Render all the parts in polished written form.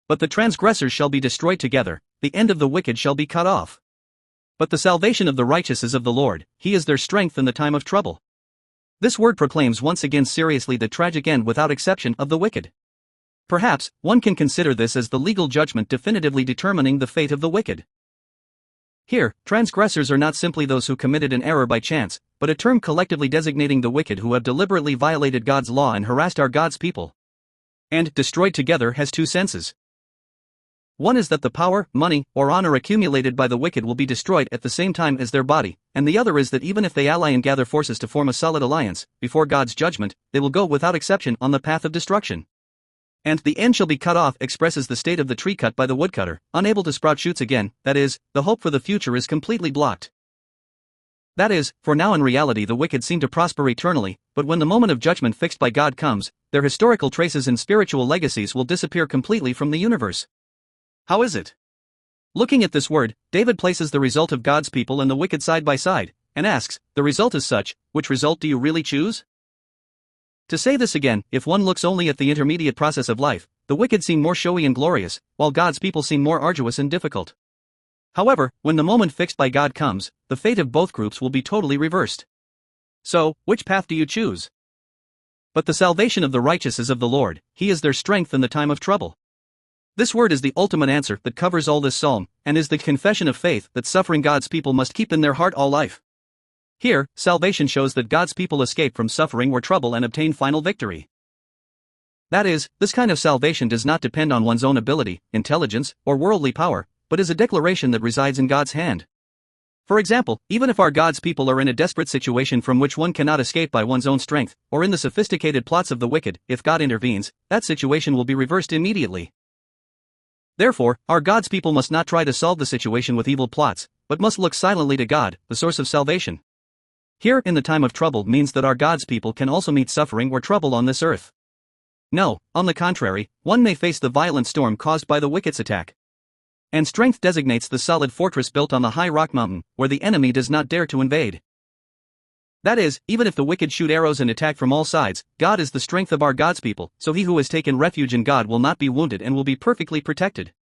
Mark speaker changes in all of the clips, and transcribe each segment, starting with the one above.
Speaker 1: But the transgressors shall be destroyed together, the end of the wicked shall be cut off. But the salvation of the righteous is of the Lord, he is their strength in the time of trouble. This word proclaims once again seriously the tragic end without exception of the wicked. Perhaps, one can consider this as the legal judgment definitively determining the fate of the wicked. Here, transgressors are not simply those who committed an error by chance, but a term collectively designating the wicked who have deliberately violated God's law and harassed God's people. And destroyed together has two senses. One is that the power, money, or honor accumulated by the wicked will be destroyed at the same time as their body, and the other is that even if they ally and gather forces to form a solid alliance, before God's judgment, they will go without exception on the path of destruction. And the end shall be cut off expresses the state of the tree cut by the woodcutter, unable to sprout shoots again, that is, the hope for the future is completely blocked. That is, for now in reality the wicked seem to prosper eternally, but when the moment of judgment fixed by God comes, their historical traces and spiritual legacies will disappear completely from the universe. How is it? Looking at this word, David places the result of God's people and the wicked side by side, and asks, the result is such, which result do you really choose? To say this again, if one looks only at the intermediate process of life, the wicked seem more showy and glorious, while God's people seem more arduous and difficult. However, when the moment fixed by God comes, the fate of both groups will be totally reversed. So, which path do you choose? But the salvation of the righteous is of the Lord, he is their strength in the time of trouble. This word is the ultimate answer that covers all this psalm, and is the confession of faith that suffering God's people must keep in their heart all life. Here, salvation shows that God's people escape from suffering or trouble and obtain final victory. That is, this kind of salvation does not depend on one's own ability, intelligence, or worldly power, but is a declaration that resides in God's hand. For example, even if God's people are in a desperate situation from which one cannot escape by one's own strength, or in the sophisticated plots of the wicked, if God intervenes, that situation will be reversed immediately. Therefore, God's people must not try to solve the situation with evil plots, but must look silently to God, the source of salvation. Here, in the time of trouble means that God's people can also meet suffering or trouble on this earth. No, on the contrary, one may face the violent storm caused by the wicked's attack. And strength designates the solid fortress built on the high rock mountain, where the enemy does not dare to invade. That is, even if the wicked shoot arrows and attack from all sides, God is the strength of God's people, so he who has taken refuge in God will not be wounded and will be perfectly protected.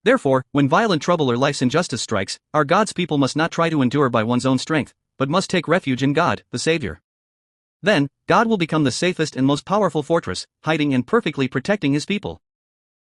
Speaker 1: Therefore, when violent trouble or life's injustice strikes, God's people must not try to endure by one's own strength, but must take refuge in God, the Savior. Then, God will become the safest and most powerful fortress, hiding and perfectly protecting his people.